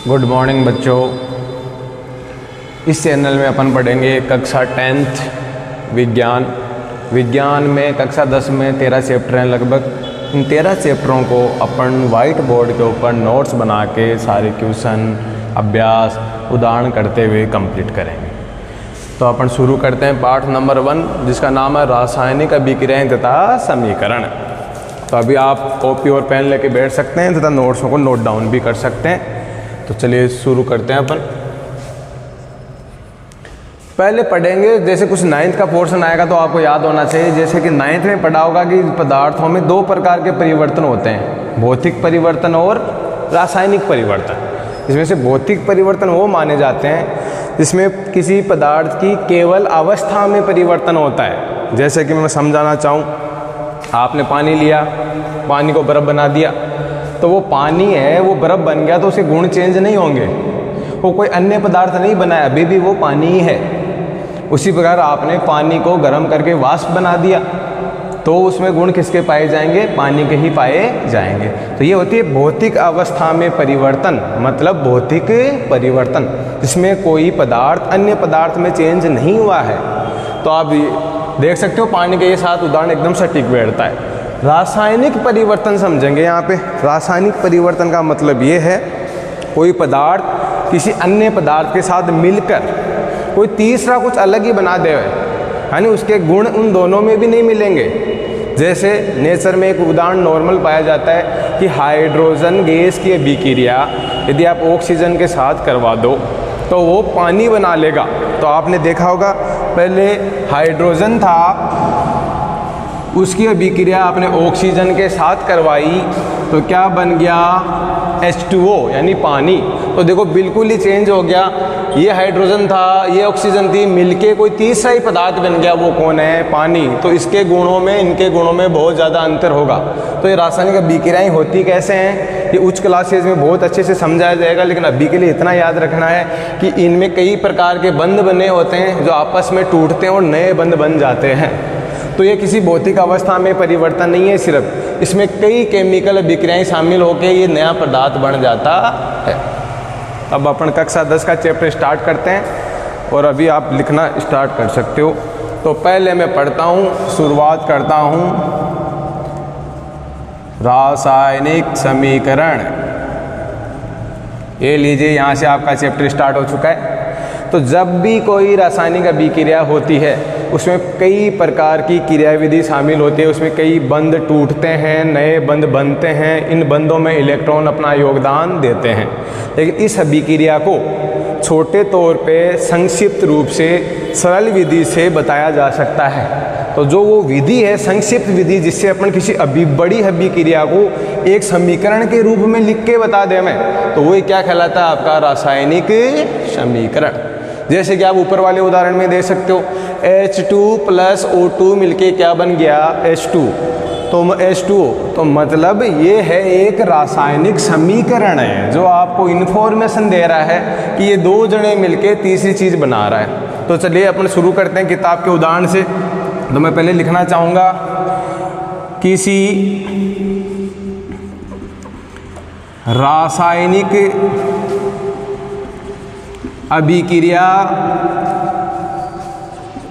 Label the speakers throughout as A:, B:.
A: Good morning बच्चों। इस channel में अपन पढ़ेंगे कक्षा 10th विज्ञान में कक्षा 10 में 13 चैप्टर हैं लगभग। इन 13 चैप्टरों को अपन वाइट बोर्ड के ऊपर नोट्स बना के सारे क्वेश्चन अभ्यास उदाहरण करते हुए कंप्लीट करेंगे। तो अपन शुरू करते हैं पाठ नंबर 1 जिसका नाम है रासायनिक अभिक्रियाएं तथा समीकरण। तो अभी आप कॉपी और पेन लेके बैठ सकते हैं तथा नोट्सों को नोट डाउन भी कर सकते हैं। तो चलिए शुरू करते हैं अपन। पहले पढ़ेंगे जैसे कुछ 9th का पोर्शन आएगा तो आपको याद होना चाहिए। जैसे कि 9th में पढ़ा होगा कि पदार्थों में 2 प्रकार के परिवर्तन होते हैं, भौतिक परिवर्तन और रासायनिक परिवर्तन। इसमें से भौतिक परिवर्तन वो माने जाते हैं जिसमें किसी पदार्थ की केवल अवस्था में परिवर्तन होता है। जैसे कि मैं समझाना चाहूँ, आपने पानी लिया, पानी को बर्फ़ बना दिया, तो वो पानी है वो बर्फ़ बन गया तो उसके गुण चेंज नहीं होंगे, वो कोई अन्य पदार्थ नहीं बनाया, अभी भी वो पानी ही है। उसी प्रकार आपने पानी को गर्म करके वाष्प बना दिया तो उसमें गुण किसके पाए जाएंगे? पानी के ही पाए जाएंगे। तो ये होती है भौतिक अवस्था में परिवर्तन, मतलब भौतिक परिवर्तन जिसमें कोई पदार्थ अन्य पदार्थ में चेंज नहीं हुआ है। तो आप देख सकते हो पानी के ये साथ उदाहरण एकदम सटीक बैठता है। रासायनिक परिवर्तन समझेंगे यहाँ पे। रासायनिक परिवर्तन का मतलब ये है कोई पदार्थ किसी अन्य पदार्थ के साथ मिलकर कोई तीसरा कुछ अलग ही बना दे, यानी उसके गुण उन दोनों में भी नहीं मिलेंगे। जैसे नेचर में एक उदाहरण नॉर्मल पाया जाता है कि हाइड्रोजन गैस की अभिक्रिया यदि आप ऑक्सीजन के साथ करवा दो तो वो पानी बना लेगा। तो आपने देखा होगा पहले हाइड्रोजन था, उसकी अभिक्रिया आपने ऑक्सीजन के साथ करवाई तो क्या बन गया? H2O यानी पानी। तो देखो बिल्कुल ही चेंज हो गया। ये हाइड्रोजन था, ये ऑक्सीजन थी, मिलके कोई तीसरा ही पदार्थ बन गया, वो कौन है? पानी। तो इसके गुणों में इनके गुणों में बहुत ज़्यादा अंतर होगा। तो ये रासायनिक अभिक्रियाएं होती कैसे हैं ये उच्च क्लासेज में बहुत अच्छे से समझाया जाएगा, लेकिन अभी के लिए इतना याद रखना है कि इनमें कई प्रकार के बंध बने होते हैं जो आपस में टूटते हैं और नए बंध बन जाते हैं। तो ये किसी भौतिक अवस्था में परिवर्तन नहीं है, सिर्फ इसमें कई केमिकल अभिक्रियाएं शामिल होकर ये नया पदार्थ बन जाता है। अब अपन कक्षा 10 का चैप्टर स्टार्ट करते हैं और अभी आप लिखना स्टार्ट कर सकते हो। तो पहले मैं पढ़ता हूँ, शुरुआत करता हूँ रासायनिक समीकरण। ये लीजिए, यहाँ से आपका चैप्टर स्टार्ट हो चुका है। तो जब भी कोई रासायनिक अभिक्रिया होती है उसमें कई प्रकार की क्रियाविधि शामिल होती है, उसमें कई बंध टूटते हैं, नए बंध बनते हैं, इन बंधों में इलेक्ट्रॉन अपना योगदान देते हैं। लेकिन इस अभिक्रिया को छोटे तौर पे संक्षिप्त रूप से सरल विधि से बताया जा सकता है। तो जो वो विधि है संक्षिप्त विधि जिससे अपन किसी बड़ी अभिक्रिया को एक समीकरण के रूप में लिख के बता दें हमें, तो वो क्या कहलाता है? आपका रासायनिक समीकरण। जैसे कि आप ऊपर वाले उदाहरण में देख सकते हो, H2 + O2 मिलके क्या बन गया? H2। तो H2O तो मतलब ये है एक रासायनिक समीकरण है जो आपको इन्फॉर्मेशन दे रहा है कि ये 2 जने मिलके तीसरी चीज़ बना रहा है। तो चलिए अपन शुरू करते हैं किताब के उदाहरण से। तो मैं पहले लिखना चाहूँगा किसी रासायनिक अभिक्रिया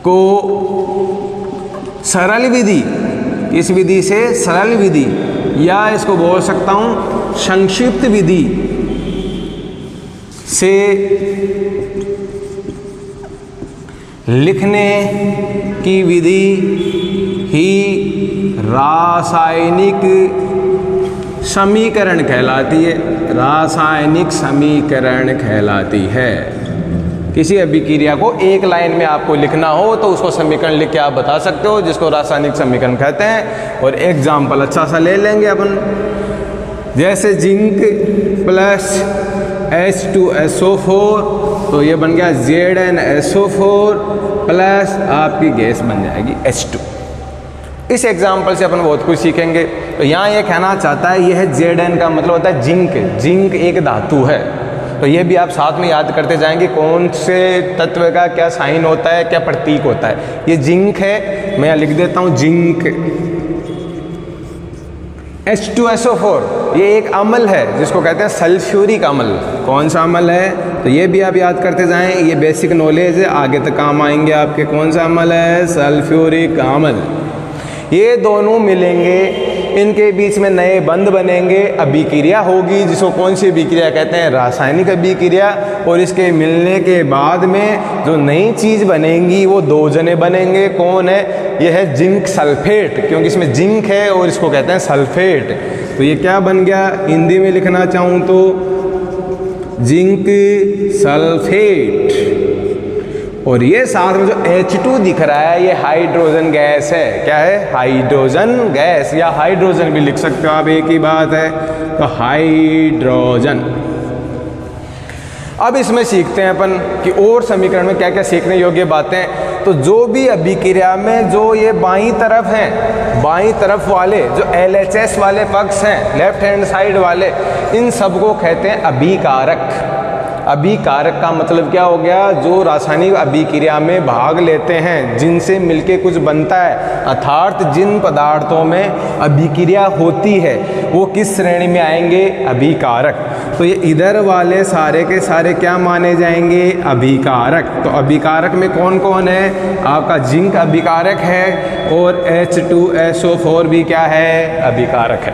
A: को सरल विधि, इस विधि से सरल विधि या इसको बोल सकता हूँ संक्षिप्त विधि से लिखने की विधि ही रासायनिक समीकरण कहलाती है। रासायनिक समीकरण कहलाती है। किसी अभिक्रिया को एक लाइन में आपको लिखना हो तो उसको समीकरण लिख के आप बता सकते हो, जिसको रासायनिक समीकरण कहते हैं। और एग्जाम्पल अच्छा सा ले लेंगे अपन, जैसे जिंक प्लस H2SO4 तो ये बन गया ZnSO4 प्लस आपकी गैस बन जाएगी H2। इस एग्जाम्पल से अपन बहुत कुछ सीखेंगे। तो यहाँ ये कहना चाहता है, यह है Zn का मतलब होता है जिंक। जिंक एक धातु है। तो ये भी आप साथ में याद करते जाएंगे कौन से तत्व का क्या साइन होता है, क्या प्रतीक होता है। ये जिंक है, मैं यहाँ लिख देता हूँ जिंक। H2SO4 ये एक अम्ल है जिसको कहते हैं सल्फ्यूरिक अम्ल। कौन सा अम्ल है? तो ये भी आप याद करते जाएं, ये बेसिक नॉलेज है, आगे तक काम आएंगे आपके। कौन सा अम्ल है? सल्फ्यूरिक अम्ल। ये दोनों मिलेंगे, इनके बीच में नए बंध बनेंगे, अभिक्रिया होगी जिसको कौन सी अभिक्रिया कहते हैं? रासायनिक अभिक्रिया। और इसके मिलने के बाद में जो नई चीज़ बनेंगी वो दो जने बनेंगे। कौन है? ये है जिंक सल्फेट, क्योंकि इसमें जिंक है और इसको कहते हैं सल्फेट। तो ये क्या बन गया? हिंदी में लिखना चाहूँ तो जिंक सल्फेट। और ये साथ में जो H2 दिख रहा है ये हाइड्रोजन गैस है। क्या है? हाइड्रोजन गैस, या हाइड्रोजन भी लिख सकते हो आप, एक ही बात है। तो हाइड्रोजन। अब इसमें सीखते हैं अपन कि और समीकरण में क्या क्या सीखने योग्य बातें। तो जो भी अभिक्रिया में जो ये बाईं तरफ हैं, बाईं तरफ वाले जो LHS वाले पक्ष हैं, लेफ्ट हैंड साइड वाले, इन सबको कहते हैं अभिकारक। अभिकारक का मतलब क्या हो गया? जो रासायनिक अभिक्रिया में भाग लेते हैं, जिनसे मिलके कुछ बनता है, अर्थात जिन पदार्थों में अभिक्रिया होती है वो किस श्रेणी में आएंगे? अभिकारक। तो ये इधर वाले सारे के सारे क्या माने जाएंगे? अभिकारक। तो अभिकारक में कौन कौन है? आपका जिंक अभिकारक है और H2SO4 भी क्या है? अभिकारक है।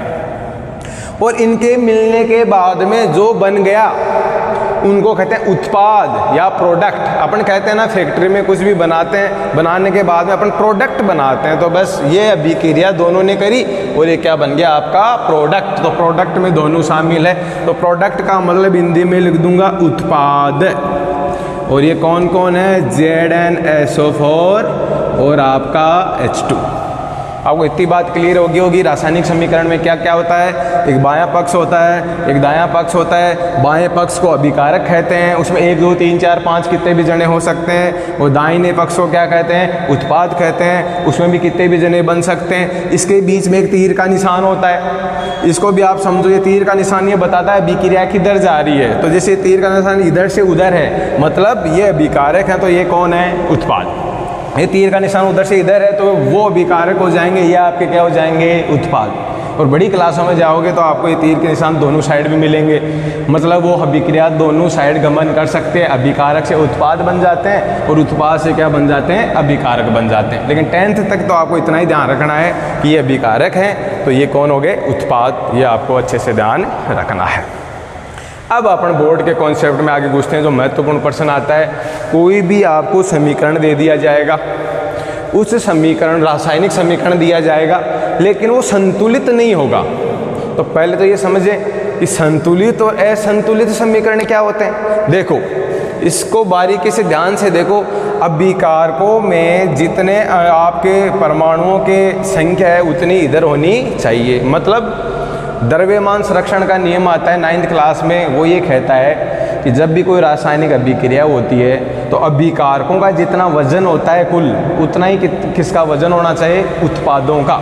A: और इनके मिलने के बाद में जो बन गया उनको कहते हैं उत्पाद या प्रोडक्ट। अपन कहते हैं ना फैक्ट्री में कुछ भी बनाते हैं, बनाने के बाद में अपन प्रोडक्ट बनाते हैं। तो बस ये अभिक्रिया दोनों ने करी और ये क्या बन गया? आपका प्रोडक्ट। तो प्रोडक्ट में दोनों शामिल है। तो प्रोडक्ट का मतलब हिंदी में लिख दूंगा उत्पाद। और ये कौन कौन है? ZnSO4 और आपका H2। आपको इतनी बात क्लियर होगी रासायनिक समीकरण में क्या क्या होता है। एक बायां पक्ष होता है, एक दायां पक्ष होता है। बाएं पक्ष को अभिकारक कहते हैं, उसमें 1 2 3 4 5 कितने भी जने हो सकते हैं। और दाहिने पक्ष को क्या कहते हैं? उत्पाद कहते हैं, उसमें भी कितने भी जने बन सकते हैं। इसके बीच में एक तीर का निशान होता है, इसको भी आप समझो। ये तीर का निशान ये बताता है अभिक्रिया किधर जा रही है। तो जैसे तीर का निशान इधर से उधर है, मतलब ये अभिकारक है। तो ये कौन है? उत्पाद। ये तीर का निशान उधर से इधर है तो वो अभिकारक हो जाएंगे, या आपके क्या हो जाएंगे? उत्पाद। और बड़ी क्लासों में जाओगे तो आपको ये तीर के निशान दोनों साइड भी मिलेंगे, मतलब वो अभिक्रिया दोनों साइड गमन कर सकते हैं। अभिकारक से उत्पाद बन जाते हैं और उत्पाद से क्या बन जाते हैं? अभिकारक बन जाते हैं। लेकिन 10th तक तो आपको इतना ही ध्यान रखना है कि ये अभिकारक हैं, तो ये कौन हो गए? उत्पाद। ये आपको अच्छे से ध्यान रखना है। अब अपन बोर्ड के कॉन्सेप्ट में आगे घुसते हैं। जो महत्वपूर्ण प्रश्न आता है, कोई भी आपको समीकरण दे दिया जाएगा, उस समीकरण रासायनिक समीकरण दिया जाएगा, लेकिन वो संतुलित नहीं होगा। तो पहले तो ये समझें कि संतुलित और असंतुलित समीकरण क्या होते हैं। देखो इसको बारीकी से ध्यान से देखो। अभिकारकों में जितने आपके परमाणुओं के संख्या है उतनी इधर होनी चाहिए। मतलब द्रव्यमान संरक्षण का नियम आता है 9th क्लास में, वो ये कहता है कि जब भी कोई रासायनिक अभिक्रिया होती है तो अभिकारकों का जितना वजन होता है कुल, उतना ही किसका वजन होना चाहिए? उत्पादों का।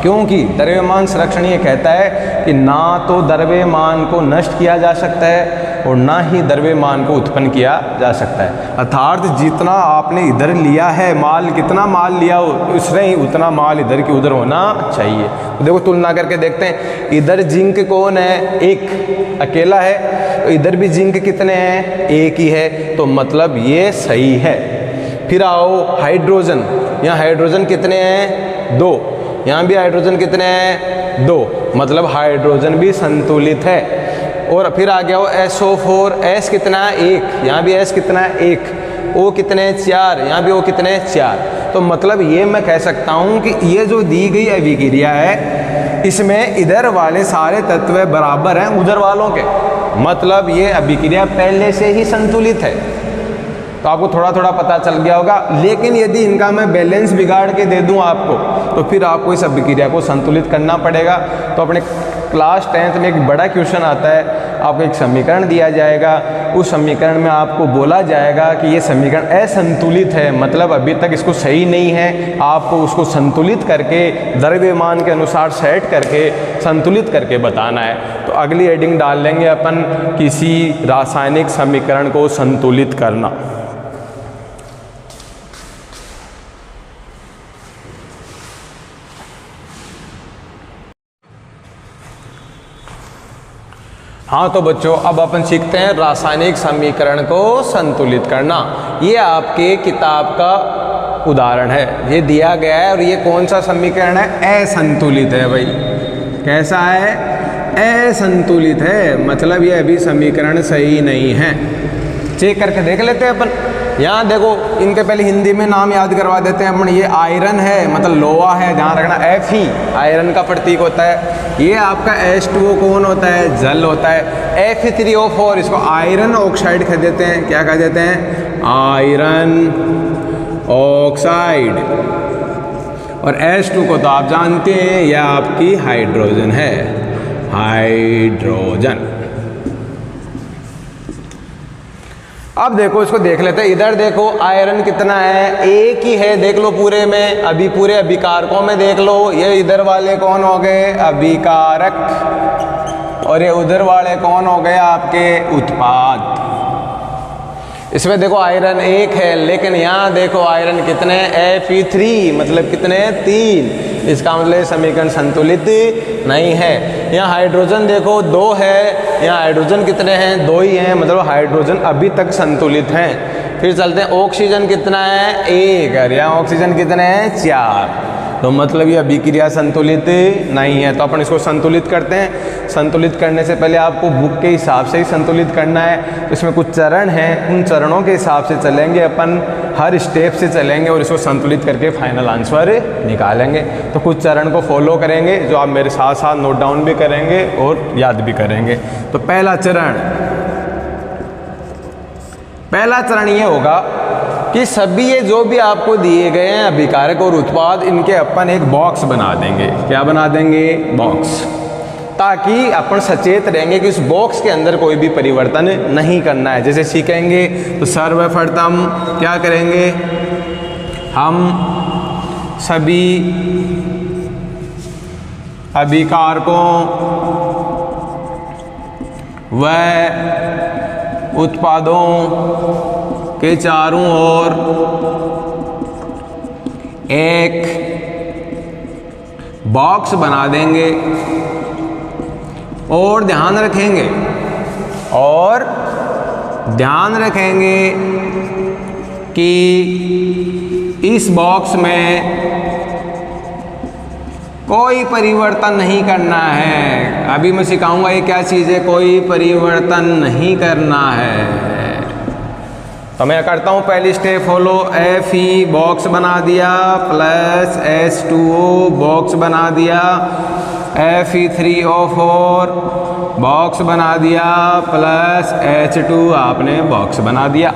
A: क्योंकि द्रव्यमान संरक्षण ये कहता है कि ना तो द्रव्यमान को नष्ट किया जा सकता है और ना ही द्रव्यमान को उत्पन्न किया जा सकता है। अर्थात जितना आपने इधर लिया है माल, कितना माल लिया उसने ही उतना माल इधर की उधर होना चाहिए। तो देखो तुलना करके देखते हैं। इधर जिंक कौन है? एक अकेला है। तो इधर भी जिंक कितने हैं? एक ही है। तो मतलब ये सही है। फिर आओ हाइड्रोजन। यहाँ हाइड्रोजन कितने हैं? 2। यहाँ भी हाइड्रोजन कितने हैं? 2। मतलब हाइड्रोजन भी संतुलित है। और फिर आ गया वो SO4, S कितना है? 1। यहाँ भी S कितना है? 1। O कितने? 4। यहाँ भी O कितने? 4। तो मतलब ये मैं कह सकता हूँ कि ये जो दी गई अभिक्रिया है इसमें इधर वाले सारे तत्व बराबर हैं उधर वालों के, मतलब ये अभिक्रिया पहले से ही संतुलित है। तो आपको थोड़ा थोड़ा पता चल गया होगा। लेकिन यदि इनका मैं बैलेंस बिगाड़ के दे दूं आपको, तो फिर आपको इस अभिक्रिया को संतुलित करना पड़ेगा। तो अपने क्लास 10th में एक बड़ा क्वेश्चन आता है, आपको एक समीकरण दिया जाएगा, उस समीकरण में आपको बोला जाएगा कि ये समीकरण असंतुलित है, मतलब अभी तक इसको सही नहीं है। आपको उसको संतुलित करके द्रव्यमान के अनुसार सेट करके संतुलित करके बताना है। तो अगली हेडिंग डाल लेंगे अपन, किसी रासायनिक समीकरण को संतुलित करना। हाँ तो बच्चों अब अपन सीखते हैं रासायनिक समीकरण को संतुलित करना। ये आपके किताब का उदाहरण है, ये दिया गया है और ये कौन सा समीकरण है? असंतुलित है भाई। कैसा है? असंतुलित है, मतलब ये अभी समीकरण सही नहीं है। चेक करके देख लेते हैं अपन। यहाँ देखो, इनके पहले हिंदी में नाम याद करवा देते हैं अपन। ये आयरन है, मतलब लोहा है, ध्यान रखना Fe आयरन का प्रतीक होता है। ये आपका H2O कौन होता है? जल होता है। Fe3O4 इसको आयरन ऑक्साइड कह देते हैं। क्या कह देते हैं? Iron oxide. और H2 को तो आप जानते हैं, यह आपकी हाइड्रोजन है, हाइड्रोजन। अब देखो, इसको देख लेते हैं। इधर देखो आयरन कितना है? एक ही है, देख लो पूरे में। अभी पूरे अभिकारकों में देख लो, ये इधर वाले कौन हो गए? अभिकारक। और ये उधर वाले कौन हो गए? आपके उत्पाद। इसमें देखो आयरन एक है, लेकिन यहाँ देखो आयरन कितने? Fe3, मतलब कितने? 3। इसका मतलब समीकरण संतुलित नहीं है। यहाँ हाइड्रोजन देखो 2 है, यहाँ हाइड्रोजन कितने हैं? 2 ही हैं, मतलब हाइड्रोजन अभी तक संतुलित हैं। फिर चलते हैं, ऑक्सीजन कितना है? 1। और यहाँ ऑक्सीजन कितने हैं? 4। तो मतलब ये अभिक्रिया संतुलित नहीं है। तो अपन इसको संतुलित करते हैं। संतुलित करने से पहले आपको बुक के हिसाब से ही संतुलित करना है। तो इसमें कुछ चरण हैं, उन चरणों के हिसाब से चलेंगे अपन, हर स्टेप से चलेंगे और इसको संतुलित करके फाइनल आंसर निकालेंगे। तो कुछ चरण को फॉलो करेंगे, जो आप मेरे साथ साथ नोट डाउन भी करेंगे और याद भी करेंगे। तो पहला चरण ये होगा कि सभी ये जो भी आपको दिए गए हैं अभिकारक और उत्पाद, इनके अपन एक बॉक्स बना देंगे। क्या बना देंगे? बॉक्स, ताकि अपन सचेत रहेंगे कि उस बॉक्स के अंदर कोई भी परिवर्तन नहीं करना है। जैसे सीखेंगे तो सर्वप्रथम क्या करेंगे? हम सभी अभिकारकों व उत्पादों के चारों ओर एक बॉक्स बना देंगे और ध्यान रखेंगे कि इस बॉक्स में कोई परिवर्तन नहीं करना है। अभी मैं सिखाऊंगा ये क्या चीज़ है, कोई परिवर्तन नहीं करना है। तो मैं करता हूँ, पहली स्टेप फॉलो। Fe बॉक्स बना दिया, प्लस H2O बॉक्स बना दिया, Fe3O4 बॉक्स बना दिया, प्लस H2 आपने बॉक्स बना दिया।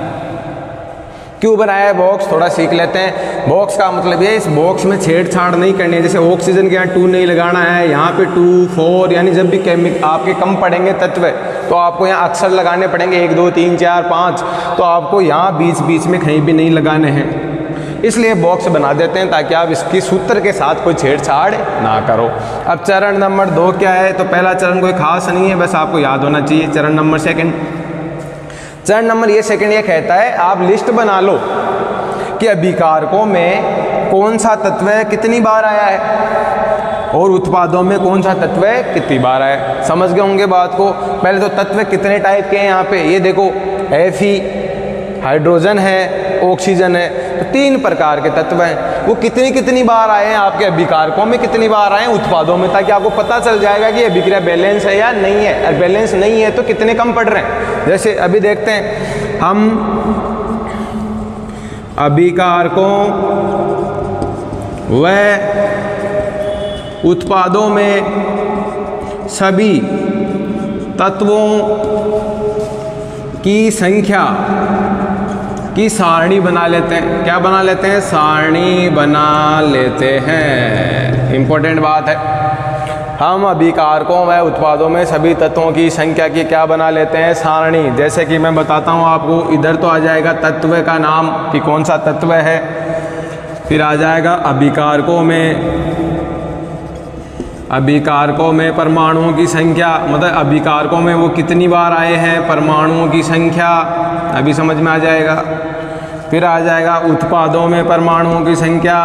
A: क्यों बनाया है बॉक्स? थोड़ा सीख लेते हैं। बॉक्स का मतलब ये, इस बॉक्स में छेड़छाड़ नहीं करनी है। जैसे ऑक्सीजन के यहाँ 2 नहीं लगाना है, यहाँ पे 2, 4, यानी जब भी आपके कम पड़ेंगे तत्व तो आपको यहाँ अक्षर लगाने पड़ेंगे, 1, 2, 3, 4, 5। तो आपको यहाँ बीच बीच में कहीं भी नहीं लगाने हैं, इसलिए बॉक्स बना देते हैं ताकि आप इसकी सूत्र के साथ कोई छेड़छाड़ ना करो। अब चरण नंबर 2 क्या है? तो पहला चरण कोई खास नहीं है, बस आपको याद होना चाहिए। चरण नंबर 2 ये कहता है, आप लिस्ट बना लो कि अभिकारकों में कौन सा तत्व कितनी बार आया है और उत्पादों में कौन सा तत्व कितनी बार आया है। समझ गए होंगे बात को। पहले तो तत्व कितने टाइप के हैं यहाँ पे, ये देखो Fe हाइड्रोजन है, ऑक्सीजन है, तो 3 प्रकार के तत्व हैं। वो कितनी बार आए हैं आपके अभिकारकों में, कितनी बार आए हैं उत्पादों में, ताकि आपको पता चल जाएगा कि अभिक्रिया बैलेंस है या नहीं है। और बैलेंस नहीं है तो कितने कम पड़ रहे हैं। जैसे अभी देखते हैं, हम अभिकारकों व उत्पादों में सभी तत्वों की संख्या की सारणी बना लेते हैं। क्या बना लेते हैं? सारणी बना लेते हैं। इंपॉर्टेंट बात है। हम अभिकारकों व उत्पादों में सभी तत्वों की संख्या की क्या बना लेते हैं? सारणी। जैसे कि मैं बताता हूँ आपको, इधर तो आ जाएगा तत्व का नाम कि कौन सा तत्व है, फिर आ जाएगा अभिकारकों में परमाणुओं की संख्या, मतलब अभिकारकों में वो कितनी बार आए हैं, परमाणुओं की संख्या, अभी समझ में आ जाएगा। फिर आ जाएगा उत्पादों में परमाणुओं की संख्या,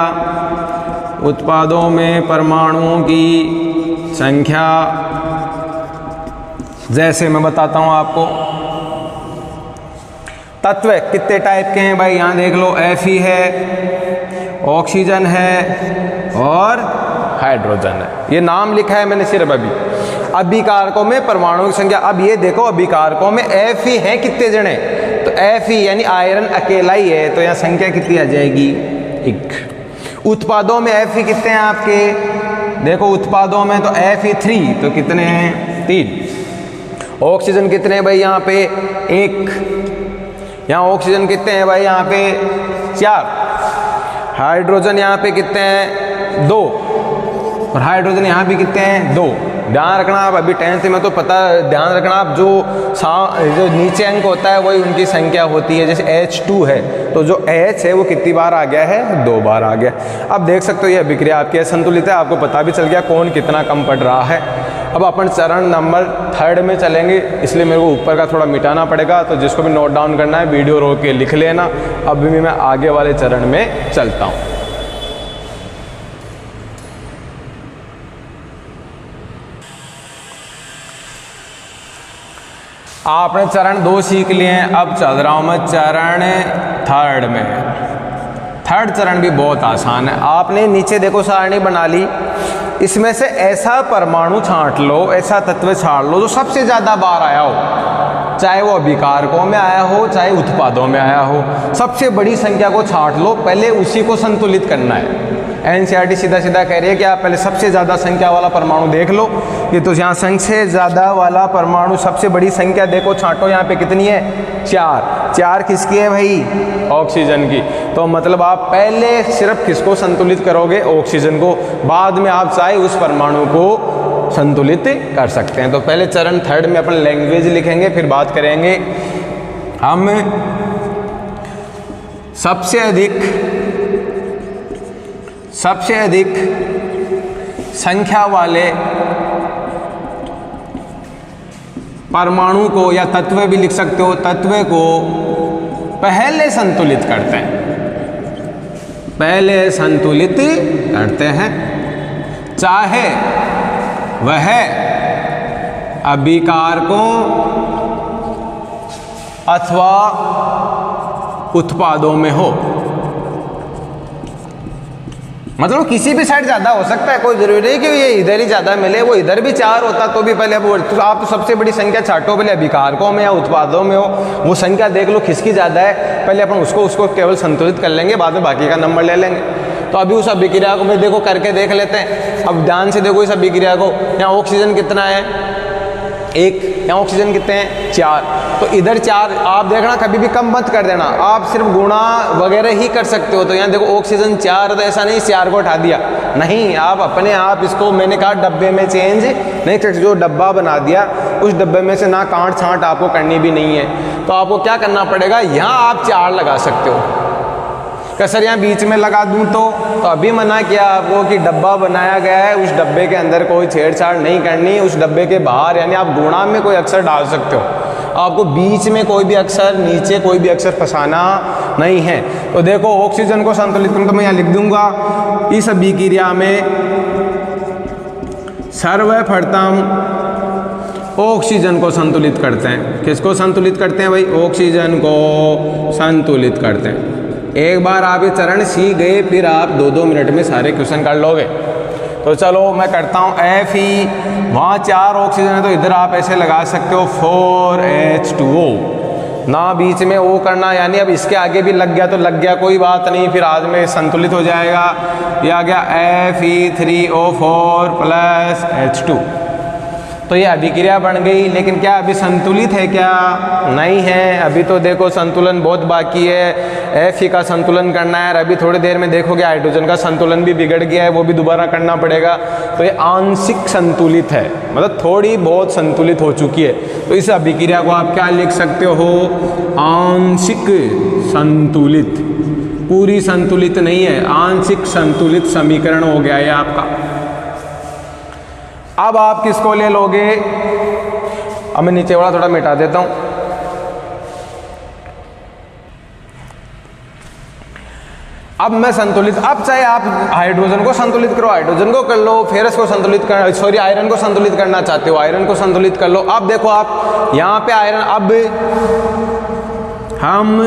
A: उत्पादों में परमाणुओं की संख्या, जैसे मैं बताता हूं आपको, तत्व कितने टाइप के हैं भाई, यहां देख लो, Fe है, ऑक्सीजन है और हाइड्रोजन है। ये नाम लिखा है मैंने सिर्फ अभी। अभिकारकों में परमाणुओं की संख्या, अब ये देखो अभिकारकों में Fe है कितने जने, तो Fe यानी आयरन अकेला ही है, तो यहाँ संख्या कितनी आ जाएगी, 1। उत्पादों में Fe कितने हैं आपके, देखो उत्पादों में तो Fe3, तो कितने हैं, 3। ऑक्सीजन कितने हैं भाई यहाँ पे, 1। यहाँ ऑक्सीजन कितने हैं भाई यहाँ पे, 4। हाइड्रोजन यहाँ पे कितने हैं, 2। और हाइड्रोजन यहाँ भी कितने हैं, 2। ध्यान रखना आप, अभी 10th में तो पता, ध्यान रखना आप, जो नीचे अंक होता है वही उनकी संख्या होती है। जैसे H2 है तो जो H है वो कितनी बार आ गया है, 2 बार आ गया। अब देख सकते हो यह अभिक्रिया आपकी असंतुलित है, आपको पता भी चल गया कौन कितना कम पड़ रहा है। अब अपन चरण नंबर 3 में चलेंगे, इसलिए मेरे को ऊपर का थोड़ा मिटाना पड़ेगा, तो जिसको भी नोट डाउन करना है वीडियो रोक के लिख लेना। अब भी मैं आगे वाले चरण में चलता हूँ। आपने चरण 2 सीख लिए हैं, अब चल रहा हूं मैं चरण 3 में। 3rd चरण भी बहुत आसान है। आपने नीचे देखो सारणी बना ली, इसमें से ऐसा परमाणु छांट लो, ऐसा तत्व छांट लो जो सबसे ज़्यादा बार आया हो, चाहे वो अभिकारकों में आया हो चाहे उत्पादों में आया हो, सबसे बड़ी संख्या को छांट लो, पहले उसी को संतुलित करना है। एनसीईआरटी सीधा सीधा कह रही है कि आप पहले सबसे ज़्यादा संख्या वाला परमाणु देख लो। ये तो यहाँ सबसे ज़्यादा वाला परमाणु, सबसे बड़ी संख्या देखो छांटो, यहाँ पे कितनी है, 4। 4 किसकी है भाई, ऑक्सीजन की। तो मतलब आप पहले सिर्फ किसको संतुलित करोगे, ऑक्सीजन को, बाद में आप चाहे उस परमाणु को संतुलित कर सकते हैं। तो पहले चरण 3 में अपन लैंग्वेज लिखेंगे, फिर बात करेंगे हम सबसे अधिक संख्या वाले परमाणु को, या तत्व भी लिख सकते हो, तत्व को पहले संतुलित करते हैं, पहले संतुलित करते हैं, चाहे वह अभिकारकों अथवा उत्पादों में हो। मतलब किसी भी साइड ज़्यादा हो सकता है, कोई जरूरी नहीं कि ये इधर ही ज़्यादा मिले, वो इधर भी 4 होता तो भी पहले तो आप सबसे बड़ी संख्या छांटो, पहले अभिकारकों में या उत्पादों में हो, वो संख्या देख लो किसकी ज़्यादा है, पहले अपन उसको केवल संतुलित कर लेंगे, बाद में बाकी का नंबर ले लेंगे। तो अभी उस अभिक्रिया को मैं देखो करके देख लेते हैं। अब ध्यान से देखो इस अभिक्रिया को, यहाँ ऑक्सीजन कितना है, 1, यहाँ ऑक्सीजन कितने हैं, 4। तो इधर 4, आप देखना कभी भी कम मत कर देना, आप सिर्फ गुणा वगैरह ही कर सकते हो। तो यहाँ देखो ऑक्सीजन 4, तो ऐसा नहीं 4 को उठा दिया, नहीं, आप अपने आप इसको, मैंने कहा डब्बे में चेंज नहीं कर, जो डब्बा बना दिया उस डब्बे में से ना काट छांट आपको करनी भी नहीं है। तो आपको क्या करना पड़ेगा, यहाँ आप 4 लगा सकते हो, कसर यहाँ बीच में लगा दूं तो अभी मना किया आपको कि डब्बा बनाया गया है, उस डब्बे के अंदर कोई छेड़छाड़ नहीं करनी, उस डब्बे के बाहर यानी आप गुणा में कोई अक्षर डाल सकते हो, आपको बीच में कोई भी अक्षर, नीचे कोई भी अक्षर फंसाना नहीं है। तो देखो ऑक्सीजन को संतुलित करूँ तो मैं यहाँ लिख दूंगा, इस अभिक्रिया में सर्वप्रथम ऑक्सीजन को संतुलित करते हैं। किसको संतुलित करते हैं भाई, ऑक्सीजन को संतुलित करते हैं। एक बार आप ये चरण सीख गए, फिर आप 2-2 मिनट में सारे क्वेश्चन कर लोगे। तो चलो मैं करता हूँ, Fe, वहाँ 4 ऑक्सीजन है तो इधर आप ऐसे लगा सकते हो 4H2O, ना बीच में O करना, यानी अब इसके आगे भी लग गया तो लग गया, कोई बात नहीं, फिर आज में संतुलित हो जाएगा। ये आ गया Fe3O4 + H2। तो ये अभिक्रिया बन गई, लेकिन क्या अभी संतुलित है क्या, नहीं है, अभी तो देखो संतुलन बहुत बाकी है। Fe का संतुलन करना है, और अभी थोड़ी देर में देखोगे हाइड्रोजन का संतुलन भी बिगड़ गया है, वो भी दोबारा करना पड़ेगा। तो ये आंशिक संतुलित है, मतलब थोड़ी बहुत संतुलित हो चुकी है। तो इस अभिक्रिया को आप क्या लिख सकते हो, आंशिक संतुलित, पूरी संतुलित नहीं है, आंशिक संतुलित समीकरण हो गया है आपका। अब आप किसको ले लोगे, अब मैं नीचे वाला थोड़ा मिटा देता हूं। अब मैं संतुलित, अब चाहे आप हाइड्रोजन को संतुलित करो, हाइड्रोजन को कर लो, फेरस को संतुलित कर, सॉरी आयरन को संतुलित करना चाहते हो, आयरन को संतुलित कर लो। अब देखो आप यहाँ पे आयरन, अब हम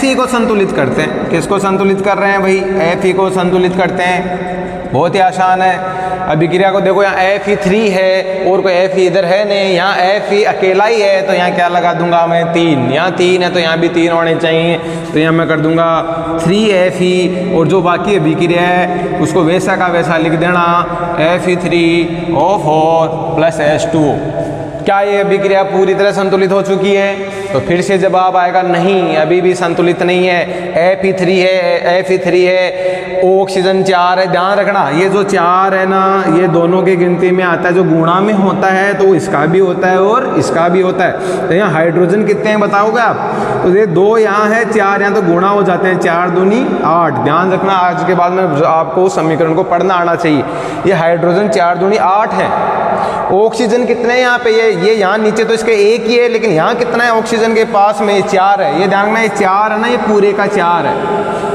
A: Fe को संतुलित करते हैं। किसको संतुलित कर रहे हैं भाई? Fe को संतुलित करते हैं, बहुत ही आसान है। अभिक्रिया को देखो, यहाँ Fe3 है और कोई Fe इधर है नहीं, यहाँ Fe अकेला ही है, तो यहाँ क्या लगा दूंगा मैं? 3। यहाँ 3 है तो यहाँ भी 3 होने चाहिए, तो यहाँ मैं कर दूंगा 3Fe, और जो बाकी अभिक्रिया है उसको वैसा का वैसा लिख देना, Fe3O4 प्लस H2O। क्या ये अभिक्रिया पूरी तरह संतुलित हो चुकी है? तो फिर से जवाब आएगा नहीं, अभी भी संतुलित नहीं है। Fe3 है, ऑक्सीजन 4 है। ध्यान रखना, ये जो 4 है ना, ये दोनों की गिनती में आता है। जो गुणा में होता है तो इसका भी होता है और इसका भी होता है। तो यहाँ हाइड्रोजन कितने हैं बताओगे आप? तो ये 2 यहाँ है, 4 यहाँ, तो गुणा हो जाते हैं, 4 दूनी 8। ध्यान रखना, आज के बाद में आपको समीकरण को पढ़ना आना चाहिए। ये हाइड्रोजन 4 दूनी 8 है। ऑक्सीजन कितने हैं यहाँ पे? ये यहाँ नीचे तो इसके 1 ही है, लेकिन यहाँ कितना है ऑक्सीजन के पास में? 4 है। ये ध्यान में, ये 4 है ना, ये पूरे का 4 है।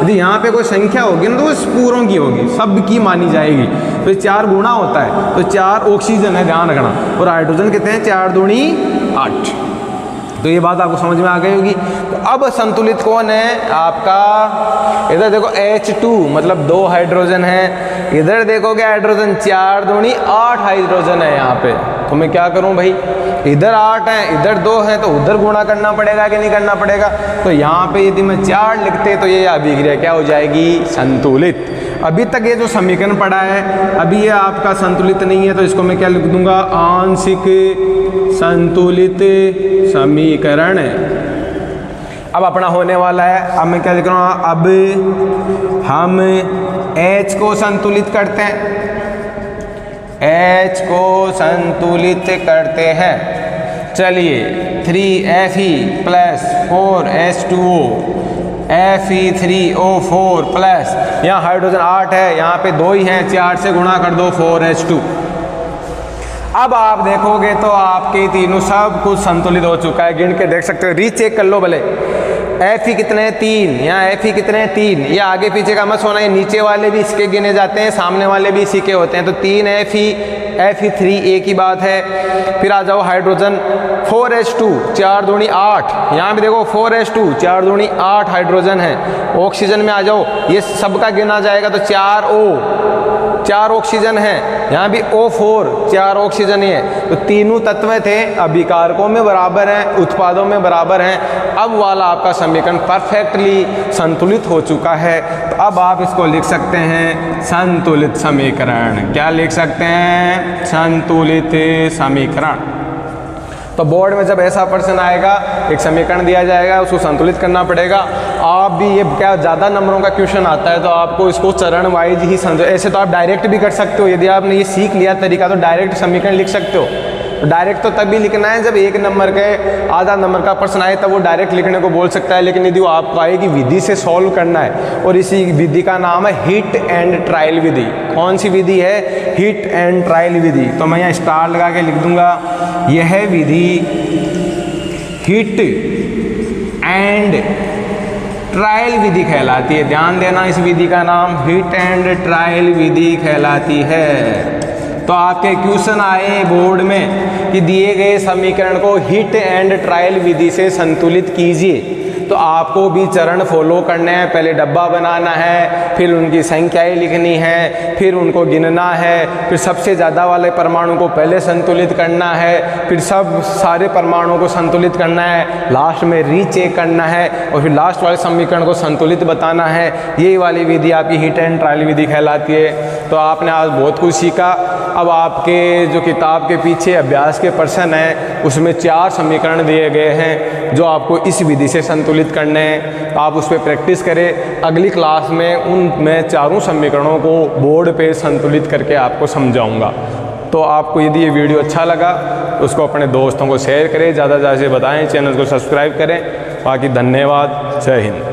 A: यदि यहाँ पे कोई संख्या होगी ना तो उस पूरों की होगी, सब की मानी जाएगी। तो 4 गुणा होता है, तो 4 ऑक्सीजन है, ध्यान रखना। और हाइड्रोजन कितने हैं? 4 दूनी 8। तो ये बात आपको समझ में आ गई होगी। तो अब संतुलित कौन है आपका? इधर देखो H2, मतलब 2 हाइड्रोजन है। इधर देखोगे हाइड्रोजन 4 दूनी 8 हाइड्रोजन है यहाँ पे। तो मैं क्या करूँ भाई? इधर 8 है, इधर 2 है, तो उधर गुणा करना पड़ेगा कि नहीं करना पड़ेगा? तो यहाँ पे यदि मैं 4 लिखते तो ये अभिक्रिया क्या हो जाएगी? संतुलित। अभी तक ये जो समीकरण पढ़ा है, अभी ये आपका संतुलित नहीं है, तो इसको मैं क्या लिख दूंगा? आंशिक संतुलित समीकरण। अब अपना होने वाला है। अब मैं क्या लिख रहा हूँ? अब हम H को संतुलित करते हैं, H को संतुलित करते हैं। चलिए 3Fe plus 4H2O, Fe3O4 plus, यहाँ हाइड्रोजन 8 है, यहाँ पे 2 ही हैं, 4 से गुणा कर दो 4H2। अब आप देखोगे तो आपके तीनों सब कुछ संतुलित हो चुका है। गिन के देख सकते हो, रीचेक कर लो भले। Fe कितने हैं? 3। यहाँ Fe कितने हैं? 3। ये आगे पीछे का मत सोना, ये नीचे वाले भी इसके गिने जाते हैं, सामने वाले भी इसी के होते हैं। तो 3 Fe3 एक ही बात है। फिर आ जाओ हाइड्रोजन 4H2, 4 दूनी 8। यहाँ भी देखो 4H2, 4 दूनी 8 हाइड्रोजन है। ऑक्सीजन में आ जाओ, ये सबका गिना जाएगा तो 4 ऑक्सीजन है। यहाँ भी O4, 4 ऑक्सीजन ही है। तो तीनों तत्व थे अभिकारकों में बराबर हैं, उत्पादों में बराबर हैं। अब वाला आपका समीकरण परफेक्टली संतुलित हो चुका है। तो अब आप इसको लिख सकते हैं संतुलित समीकरण। क्या लिख सकते हैं? संतुलित समीकरण। तो बोर्ड में जब ऐसा प्रश्न आएगा, एक समीकरण दिया जाएगा, उसको संतुलित करना पड़ेगा। आप भी ये क्या ज़्यादा नंबरों का क्वेश्चन आता है तो आपको इसको चरण वाइज ही ऐसे तो आप डायरेक्ट भी कर सकते हो। यदि आपने ये सीख लिया तरीका तो डायरेक्ट समीकरण लिख सकते हो। डायरेक्ट तो तभी लिखना है जब 1 नंबर के आधा नंबर का प्रश्न आए, तब वो डायरेक्ट लिखने को बोल सकता है। लेकिन यदि वो आपको आए कि विधि से सॉल्व करना है, और इसी विधि का नाम है हिट एंड ट्रायल विधि। कौन सी विधि है? हिट एंड ट्रायल विधि। तो मैं यहाँ स्टार लगा के लिख दूंगा, यह विधि हिट एंड ट्रायल विधि कहलाती है। ध्यान देना, इस विधि का नाम हिट एंड ट्रायल विधि कहलाती है। तो आपके क्वेश्चन आए बोर्ड में कि दिए गए समीकरण को हिट एंड ट्रायल विधि से संतुलित कीजिए, तो आपको भी चरण फॉलो करने हैं। पहले डब्बा बनाना है, फिर उनकी संख्याएं लिखनी है, फिर उनको गिनना है, फिर सबसे ज़्यादा वाले परमाणु को पहले संतुलित करना है, फिर सब सारे परमाणुओं को संतुलित करना है, लास्ट में रीचेक करना है, और फिर लास्ट वाले समीकरण को संतुलित बताना है। यही वाली विधि आपकी हिट एंड ट्रायल विधि कहलाती है। तो आपने आज बहुत कुछ सीखा। अब आपके जो किताब के पीछे अभ्यास के प्रश्न हैं, उसमें 4 समीकरण दिए गए हैं जो आपको इस विधि से संतुलित करने हैं। आप उस पर प्रैक्टिस करें। अगली क्लास में मैं 4 समीकरणों को बोर्ड पे संतुलित करके आपको समझाऊंगा। तो आपको यदि ये वीडियो अच्छा लगा तो उसको अपने दोस्तों को शेयर करें, ज़्यादा से ज़्यादा बताएं, चैनल को सब्सक्राइब करें। बाकी धन्यवाद। जय हिंद।